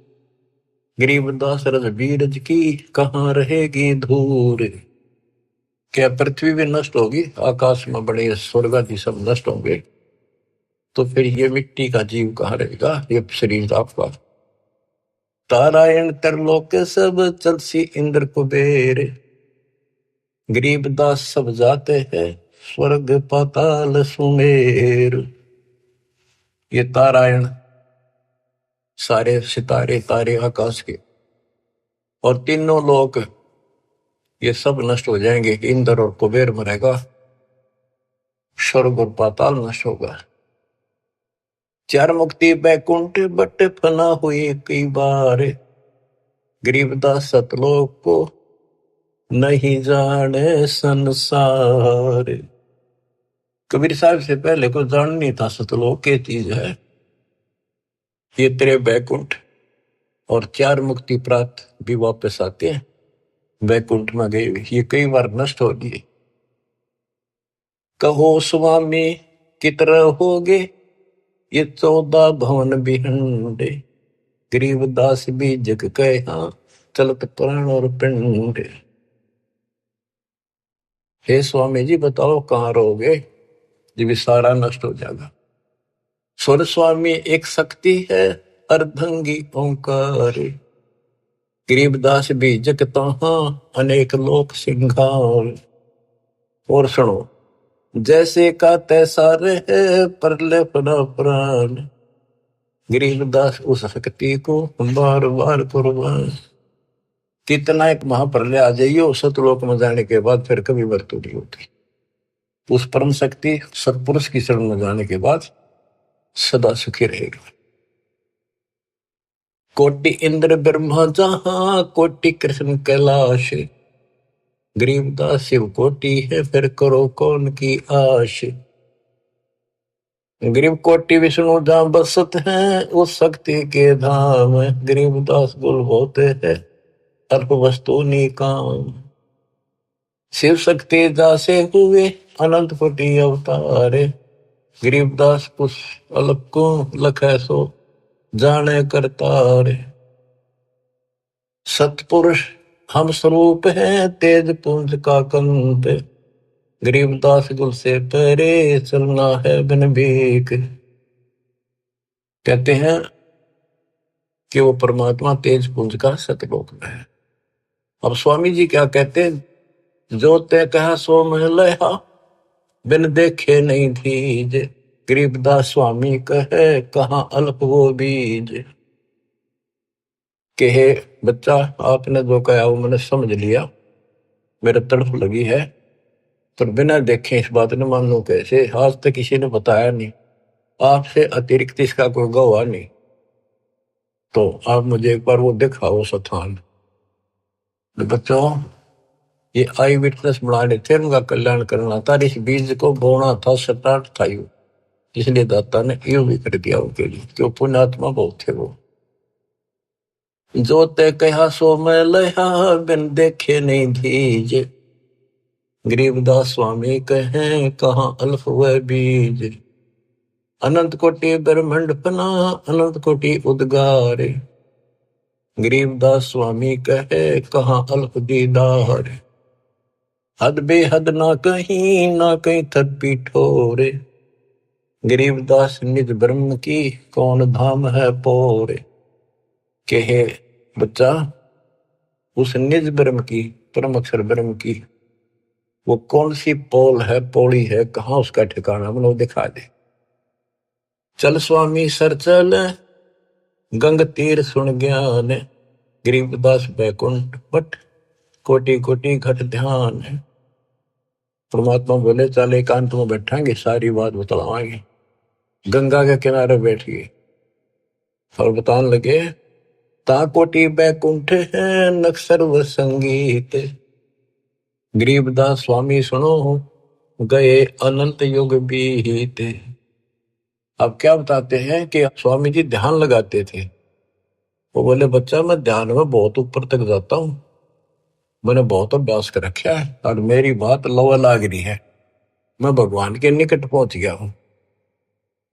गरीबदास रज बीरज की कहाँ रहेगी धूर। क्या पृथ्वी भी नष्ट होगी, आकाश में बड़े स्वर्ग आदि सब नष्ट होंगे, तो फिर ये मिट्टी का जीव कहाँ रहेगा, ये शरीर आपका। तारायण तरलोक सब चलसी इंद्र कुबेर, गरीबदास सब जाते हैं स्वर्ग पाताल सुमेर। ये तारायण सारे सितारे तारे आकाश के और तीनों लोक ये सब नष्ट हो जाएंगे। इंद्र और कुबेर मरेगा, स्वर्ग और पाताल नष्ट होगा। चार मुक्ति बैकुंठ बट फना हुई कई बार, गरीबदास सतलोक को नहीं जाने संसार। कबीर साहब से पहले को जान नहीं था सतलोक के चीज है। ये तेरे बैकुंठ और चार मुक्ति प्राप्त भी वापस आते हैं, बैकुंठ में गए ये कई बार नष्ट हो गए। कहो स्वामी कितने हो गए ये 14 भवन बिहंडे, गरीबदास भी जग कहा चलत प्राण और पिंड। हे स्वामी जी बताओ कहाँ रहोगे जब सारा नष्ट हो जाएगा। स्वर स्वामी एक शक्ति है अर्धंगी ओंकार, गरीबदास भी जग तहाँ अनेक लोक सिंगार। और सुनो, जैसे का तैसा रहे परले पड़ा प्राण, गरीबदास उस शक्ति को बार बार कुर्बान। कितना एक महाप्रलय आ जाइए सतलोक में जाने के बाद फिर कभी मृत्यु नहीं होती। उस परम शक्ति सतपुरुष की शरण में जाने के बाद सदा सुखी रहेगा। कोटि इंद्र ब्रह्मा जहां कोटि कृष्ण कैलाश, गरीबदास शिव कोटि है फिर करो कौन की आश। गरीब कोटि विष्णु जहां बसत हैं उस शक्ति के धाम, गरीबदास गुल होते हैं अल्प वस्तु निकाम। शिव शक्ति दासे हुए अनंत कोटि अवतारे, गरीबदास कुछ अल्प को लखे सो जाने करतारे। सतपुरुष हम स्वरूप हैं तेज पुंज का कंत, गरीबदास गुल से परे चलना है बिन भीख। कहते हैं कि वो परमात्मा तेज पुंज का सतलोक में है। अब स्वामी जी क्या कहते हैं, जो ते कहा सो महलया बिन देखे नहीं धीज, गरीबदास स्वामी कहे कहाँ अल्प वो बीज। कहे बच्चा आपने जो कहा वो मैंने समझ लिया, मेरे तड़फ लगी है, पर बिना देखे इस बात ने मान लो कैसे, आज तक किसी ने बताया नहीं, आपसे अतिरिक्त इसका कोई गवाह नहीं, तो आप मुझे एक बार वो दिखाओ स्थान। बच्चों ये आई विटनेस बनाने थे, उनका कल्याण करना था, इस बीज को बोना था, स्टार्ट था यू। इसलिए दाता ने यो भी कर दिया उनके लिए, क्यों पुण्यात्मा बहुत थे वो। जो ते कहा सो मैं लया, बिन देखे नहीं धीज। गरीबदास स्वामी कहें कहाँ अल्फ व बीज। अनंत कोटि ब्रह्मांड पना, अनंत कोटि उद्गार। गरीबदास स्वामी कहे कहाँ अल्प दीदार। हद बेहद ना कहीं थप्पी ठोरे। गरीबदास निज ब्रह्म की, कौन धाम है पोरे। कहे बच्चा, उस निज ब्रह्म की, परम अक्षर ब्रह्म की वो कौन सी पोल है, पौड़ी है, कहाँ उसका ठिकाना, मतलब दिखा दे। चल स्वामी सर चल, गंग तीर सुन ज्ञान। गरीबदास बैकुंठ बट, कोटि कोटि घट ध्यान। परमात्मा बोले चल एकांत में बैठांगे, सारी बात बतलावांगे। गंगा के किनारे बैठ गए और बताने लगे, ता कोटि बैकुंठ है नक्सर व संगीत। गरीबदास स्वामी सुनो, गए अनंत युग बीत। अब क्या बताते हैं कि स्वामी जी ध्यान लगाते थे। वो बोले बच्चा मैं ध्यान में बहुत ऊपर तक जाता हूँ, मैंने बहुत अभ्यास कर रखा है और मेरी बात लवा लाग रही है, मैं भगवान के निकट पहुंच गया हूं,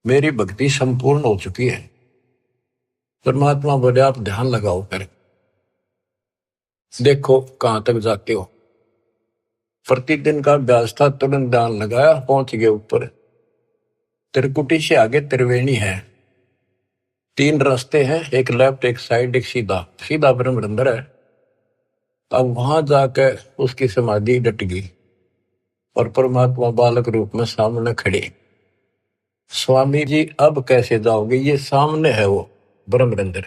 मेरी भक्ति संपूर्ण हो चुकी है। परमात्मा बोले आप ध्यान लगाओ, कर देखो कहां तक जाते हो। प्रतिदिन का अभ्यास था, तुरंत ध्यान लगाया, पहुंच गए ऊपर। त्रिकुटी से आगे त्रिवेणी है, 3 रास्ते हैं, एक लेफ्ट एक साइड एक सीधा, सीधा ब्रह्म अंदर है। अब वहां जाकर उसकी समाधि डट गई और परमात्मा बालक रूप में सामने खड़े। स्वामी जी अब कैसे जाओगे, ये सामने है वो ब्रह्म अंदर,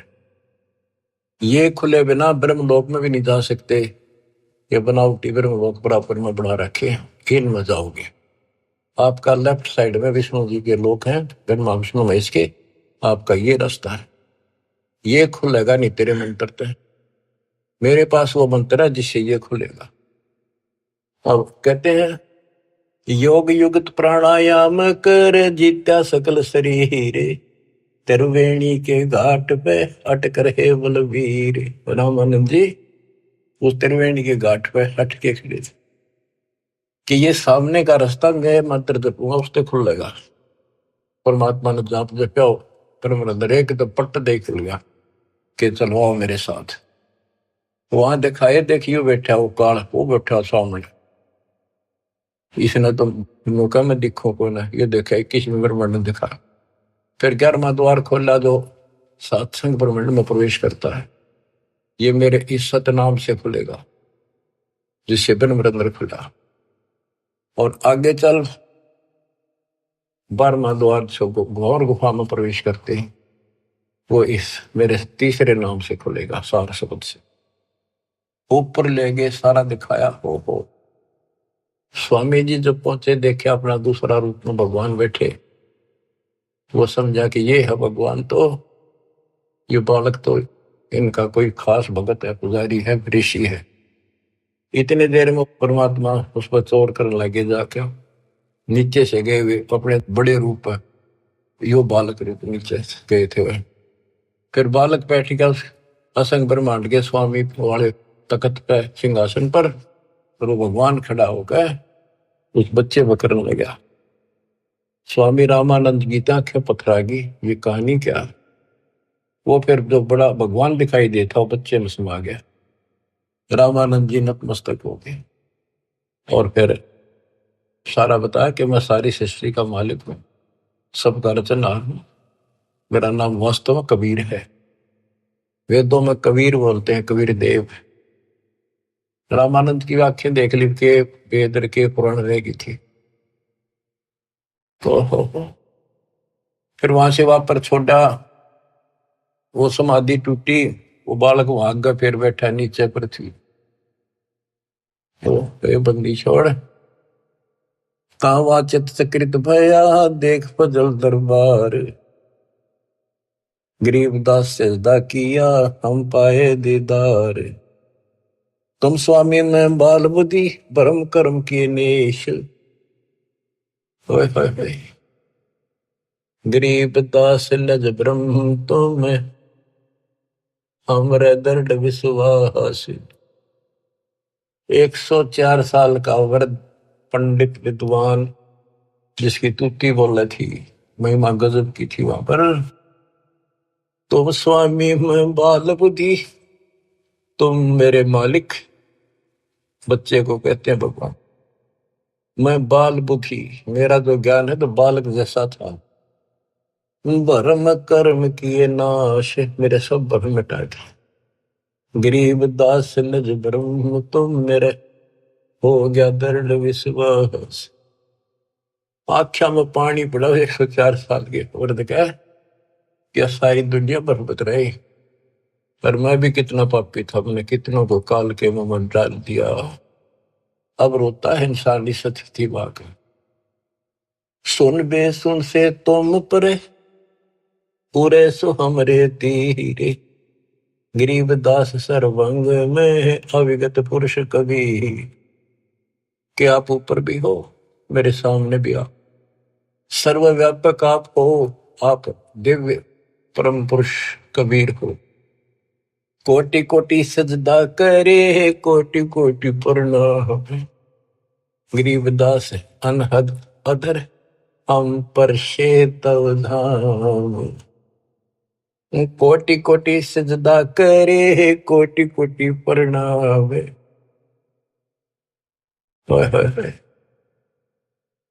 ये खुले बिना ब्रह्मलोक में भी नहीं जा सकते। ये बनावटी ब्रह्मलोक बराबर में बना रखे हैं, इनमें जाओगे। आपका लेफ्ट साइड में विष्णु जी के लोक हैं, ब्रह्मा विष्णु महेश के, आपका ये रास्ता है, ये खुलेगा नहीं तेरे मंत्र पे। मेरे पास वो मंत्र है जिससे ये खुलेगा। अब कहते हैं योग युक्त प्राणायाम कर, जीत्या सकल शरीर। त्रिवेणी के घाट पे अटक रहे बलवीर। रामानंद जी उस त्रिवेणी के घाट पे हट के खड़े थे कि ये सामने का रास्ता मैं मंत्र जपूंगा उससे खुलेगा। परमात्मा ने जाप जपा, परम एक तो पट्ट देख लिया कि चलो आओ मेरे साथ। वहां दिखाए, देखियो बैठा वो काल, वो बैठा सामने। इसने तो मौका में दिखो को ना, ये देखा 21 ब्रह्मांड ने दिखा। फिर 11वां द्वार खोला जो सत्संग ब्रह्मांड में प्रवेश करता है, ये मेरे इस सतनाम से खुलेगा, जिससे ब्रह्म खुला। और आगे चल 12वां द्वार से घोर गुफा में प्रवेश करते हैं, वो इस मेरे तीसरे नाम से खुलेगा, सार शब्द से। ऊपर ले गए, सारा दिखाया। हो स्वामी जी जब पहुंचे, देखे अपना दूसरा रूप में भगवान बैठे। वो समझा कि ये है भगवान, तो ये बालक तो इनका कोई खास भगत है, पुजारी है, ऋषि है। इतने देर में परमात्मा उस पर चोर करने लगे, जाके नीचे से गए हुए अपने बड़े रूप है, यो बालक रूप नीचे गए थे वह। फिर बालक बैठ गया उस असंग ब्रह्मांड के स्वामी वाले तख्त पे, सिंहासन पर, और वो भगवान खड़ा होकर उस बच्चे पर करने लगा। स्वामी रामानंद की आंखें पथरागी, ये कहानी क्या। वो फिर जो बड़ा भगवान दिखाई देता वो बच्चे में समा गया। रामानंद जी नतमस्तक हो गए और फिर सारा बताया कि मैं सारी सृष्टि का मालिक हूं, सबका रचनहार हूं, मेरा नाम वास्तव में कबीर है। वेदों में कबीर बोलते हैं, कबीर देव। रामानंद की आंखें देख ली के वेद के पुराण रहेगी थी। तो फिर वहां से वापस छोड़ा, वो समाधि टूटी, वो बालक वहां गया, फिर बैठा नीचे पृथ्वी। तो बंदी छोड़, कावा चित सकृत भया, देख फजल दरबार। गरीबदास सजदा किया, हम पाए दीदार। तुम स्वामी में बाल बुद्धि, भरम कर्म किए नेश। होए होए होए। गरीब दास लज ब्रह्म तुम हमरे दर्द विश्वास। 104 साल का वृद्ध पंडित विद्वान जिसकी तुति बोले थी, महिमा गजब की थी वहां पर। तुम स्वामी मैं बाल बुद्धि, तुम मेरे मालिक। बच्चे को कहते हैं भगवान। मैं बाल बुद्धि, मेरा जो ज्ञान है तो बालक जैसा था। भरम कर्म किए नाश, मेरे सब भरम मिटा दिए। गरीब दास निज ब्रह्म तुम मेरे, हो गया दृढ़ विश्वास। आख्या में पानी पड़ा 104 साल के वृद्ध का, क्या सारी दुनिया बरबत रही। पर मैं भी कितना पापी था, मैंने कितनों को काल के मुंह में डाल दिया। अब रोता है इंसानी स्थिति वाक। सुन बे सुन से तुम परे, पूरे सो हमरे तीरे। गरीब दास सर्वंग में अविगत पुरुष कवि। कि आप ऊपर भी हो, मेरे सामने भी आप, सर्वव्यापक आप हो, आप दिव्य परम पुरुष कबीर हो। कोटि कोटि सजदा करे, कोटि कोटि प्रणाम। गरीबदास अनहद अधर, हम पर तव धाम। कोटि कोटि सजदा करे, कोटि कोटि प्रणाम।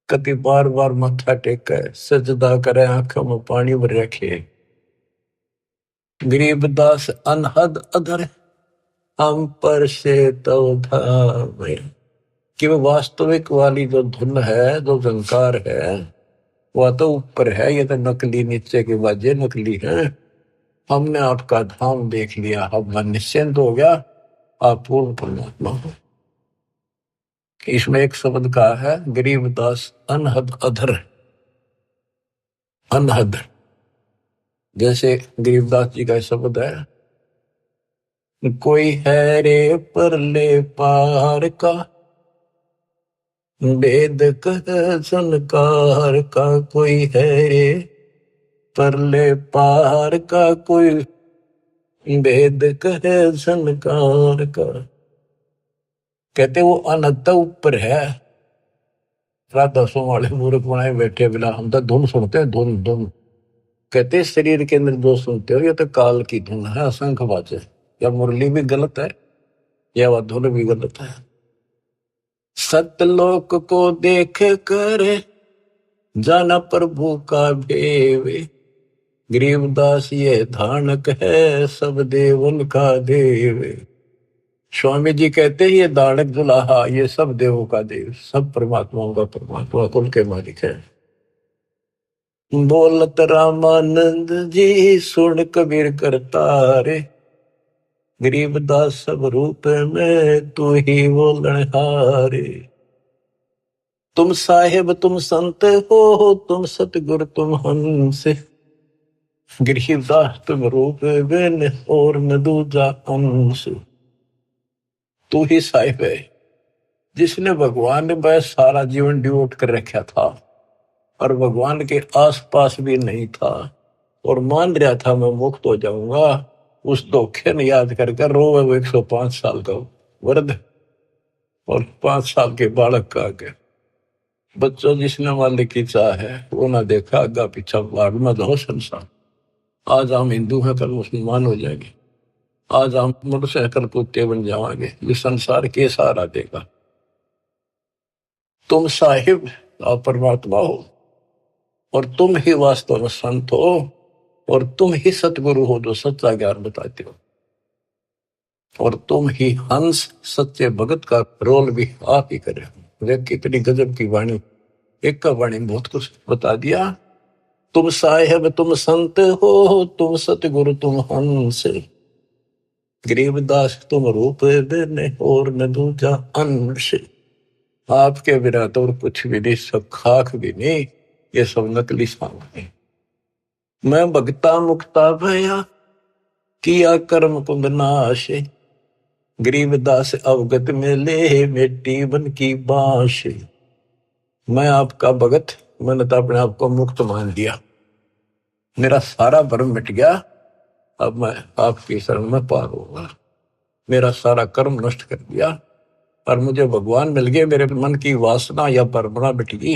कति बार बार मत्था टेके सजदा करे, आंखों में पानी भर रखे। गरीबदास अनहद अधर, हम पर तव धाम। कि वो वास्तविक वाली जो धुन है, जो झंकार है, वह तो ऊपर है, ये तो नकली नीचे के बाजे नकली है। हमने आपका धाम देख लिया, अब मन निश्चिंत हो गया, आप पूर्ण परमात्मा हो। इसमें एक शब्द का है गरीबदास अनहद अधर। अनहद जैसे गरीबदास जी का शब्द है, कोई है रे परले पार का, वेद कह संकार का। कोई है रे परले पार का, कोई वेद कहे संकार का। कहते वो अनंत ऊपर है। राधा सो वाले मूर्ख बनाए बैठे बिना, हम तो धुन सुनते हैं, धुन धुन। कहते शरीर के अंदर जो सुनते हो ये तो काल की धुन है, असंख बाजे। या मुरली भी गलत है, या वह धुन भी गलत है। सतलोक को देख कर जाना प्रभु का भेवे। गरीबदास ये धानक है, सब देवन का देव। स्वामी जी कहते हैं ये दानक दुलाहा, ये सब देवों का देव, सब परमात्माओं का परमात्मा, कुल के मालिक है। बोलत रामानंद जी सुन कबीर करतारे, गरीबदास सब रूप में तू ही बोलनहारे। तुम साहेब तुम संत हो, तुम सतगुरु तुम हंस। गरीबदास तुम रूप बिन और न दूजा अंश। तू ही साहिब है जिसने भगवान ने बस सारा जीवन डिवोट कर रखा था और भगवान के आसपास भी नहीं था और मान रहा था मैं मुक्त हो जाऊंगा। उस धोखे ने याद कर रोवे वो 105 साल का वृद्ध और 5 साल के बालक का आगे। बच्चों जिसने मालिक की चाह है वो ना देखा आगा पीछा, भाग में दो संसार। आज हम हिंदू हैं, कल मुसलमान हो जाएंगे। आज हम मोटरसाइकिल कुत्ते बन जाएंगे, ये संसार के सहारा देगा। तुम साहिब आप परमात्मा हो और तुम ही वास्तव में संत हो और तुम ही सतगुरु हो जो सच्चा ज्ञान बताते हो और तुम ही हंस सच्चे भगत का रोल भी आप ही करे। देख कितनी गजब की वाणी, एक का वाणी बहुत कुछ बता दिया। तुम साहेब तुम संत हो, तुम सतगुरु तुम हंस। गरीबदास तुम रूप देने और न दूजा अंश। आपके बिना तो और कुछ भी नहीं, सब खाक भी नहीं, ये सब नकली सामान। मैं भगता मुक्ता भया किया कर्म कुंभ नाश। गरीबदास अवगत में ले मिट्टी बन की बांश। मैं आपका भगत, मैंने तो अपने आप को मुक्त मान लिया। मेरा सारा भरम मिट गया, अब मैं आपकी शरण में पार होगा। मेरा सारा कर्म नष्ट कर दिया और मुझे भगवान मिल गए। मेरे मन की वासना या परमना मिट गई।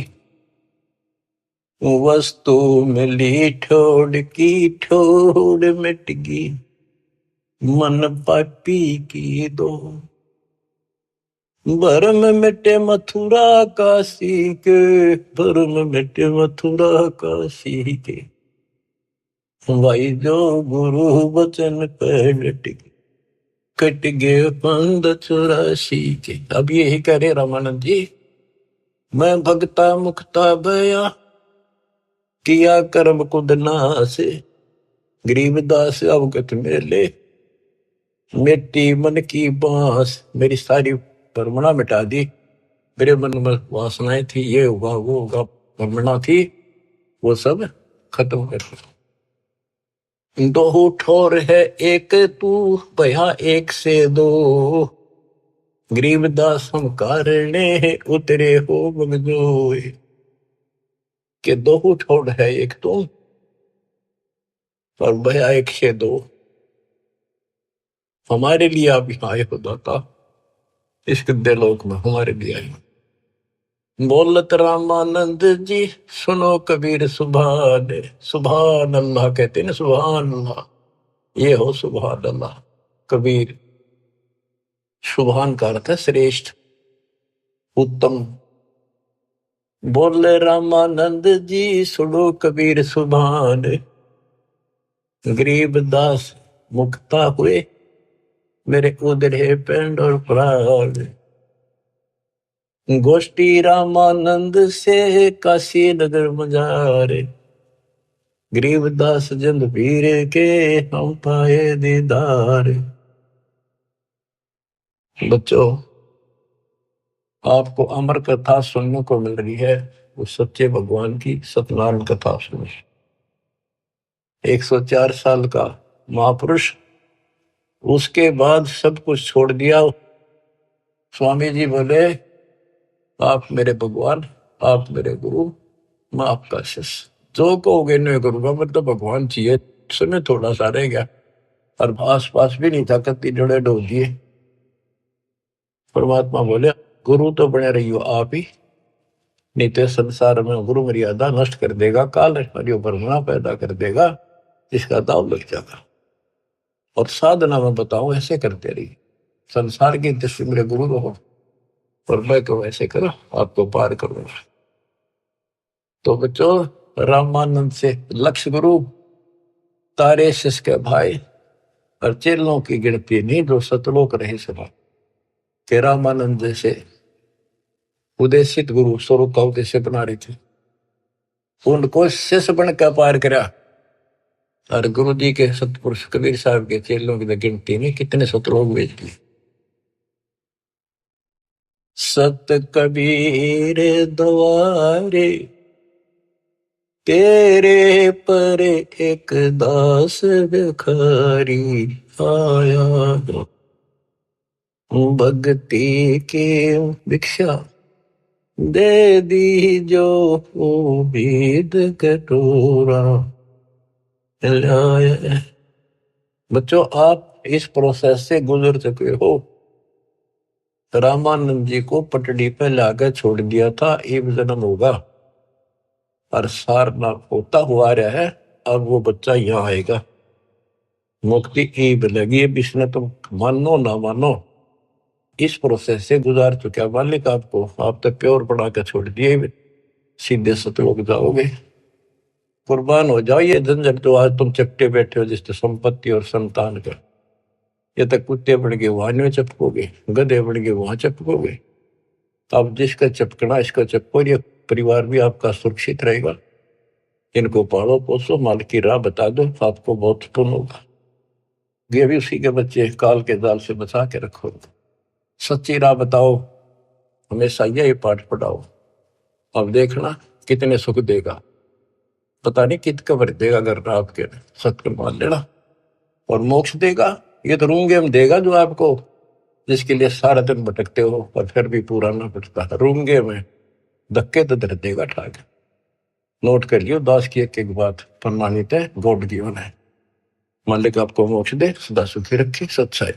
वस्तु मिली ठोड़ की ठोड़ मिट गई, मन पापी की दो। भरम मिटे मथुरा काशी के, भरम मिटे मथुरा काशी के, भाई जो गुरु वचन पे डट गए, कट गए पंद 84 के। अब यही कह रहे रामानंद जी, मैं भगता मुक्ता भया, किया कर्म कुद नासे, गरीबदास अवगत मेले, मिट्टी मन की बांस। मेरी सारी परमणा मिटा दी। मेरे मन में वासनाएं थी, ये होगा वो होगा, परमणा थी, वो सब खत्म कर दी। दो ठोर है एक तू, भया एक से दो, गरीबदास हम कारणे उतरे हो बगजोए। के दो ठोर है एक तू और भया एक से दो। हमारे लिए आप यहाँ आए हो दाता, इस गद्दे लोक में हमारे लिए आए हो। बोलत रामानंद जी सुनो कबीर सुभान, सुभान अल्लाह कहते ना, सुभान अल्लाह, ये हो सुभान अल्लाह। कबीर, सुभान का अर्थ है श्रेष्ठ, उत्तम। बोले रामानंद जी सुनो कबीर सुभान, गरीबदास मुक्ता हुए, मेरे उधरे पेंड और प्राण। गोष्ठी रामानंद से काशी नगर मजारे, गरीबदास जंद पीर के हम पाए दीदार। बच्चों, आपको अमर कथा सुनने को मिल रही है, उस सच्चे भगवान की सत्यनारायण कथा सुनी। 104 साल का महापुरुष, उसके बाद सब कुछ छोड़ दिया। स्वामी जी बोले, आप मेरे भगवान, आप मेरे गुरु, मैं आपका शिष्य, जो कहोगे नहीं करूंगा। मतलब भगवान चाहिए, समय थोड़ा सा रह गया और आस पास भी नहीं था, कत्ती जड़े डो दिए। परमात्मा बोले, गुरु तो बने रही हो आप ही, नहीं तो संसार में गुरु मर्यादा नष्ट कर देगा, काल परमना पैदा कर देगा, इसका दाव लग जाएगा। और साधना में बताऊं, ऐसे करते रही, संसार की दृष्टि मेरे गुरु रहो और मैं तो ऐसे करो, आपको पार करूंगा। तो बच्चों, रामानंद से लक्ष्य गुरु, तारे शिष्य के भाई और चेलों की गिनती नहीं जो सतलोक रहे सभा के। रामानंद जैसे उदेशित गुरु स्वरूप का उद्देश्य बना रहे थे, उनको शिष्य बन कर पार करा। और गुरु जी के सतपुरुष कबीर साहब के चेलों की गिनती नहीं, कितने सतलोक भेज दिए। सत कबीर द्वारे तेरे पर एक दास भिखारी आया, भक्ति की भिक्षा दे दी जो उम्मीद कटोरा लाया। बच्चों, आप इस प्रोसेस से गुजर चुके हो। रामानंद जी को पटड़ी पे लाकर छोड़ दिया था, एक जन्म होगा और सारनाथ होता हुआ रहा है। अब वो बच्चा यहाँ आएगा, मुक्ति ईब लगी। अब इसने तुम मानो ना मानो, इस प्रोसेस से गुजार चुका मालिक आपको। आप तो प्योर बना कर छोड़ दिए, सीधे सतलोक जाओगे। कुर्बान हो जाओ ये झंझट जो आज तुम चपटे बैठे हो, जिससे संपत्ति और संतान का। ये तक कुत्ते बन के वहां नहीं चपकोगे, गधे बन के वहां चपकोगे। अब जिसका चपकना इसका चपको, ये परिवार भी आपका सुरक्षित रहेगा। इनको पालो पोसो, माल की राह बता दो, आपको बहुत पुण्य होगा। ये भी उसी के बच्चे, काल के जाल से बचा के रखो। सच्ची राह बताओ, हमेशा यही पाठ पढ़ाओ। अब देखना कितने सुख देगा, पता नहीं कित कबर देगा। अगर आपके सत्य मान लेना, और मोक्ष देगा, ये तो रूंगे में देगा जो आपको, जिसके लिए सारा दिन भटकते हो और फिर भी पूरा ना भटकता। रूंगे में धक्के तो दर देगा ठाक। नोट कर लियो दास की एक बात। प्रमाणित है, गॉड गिवन है। मालिक आपको मोक्ष दे, सदा सुखी रखे। सत्साई।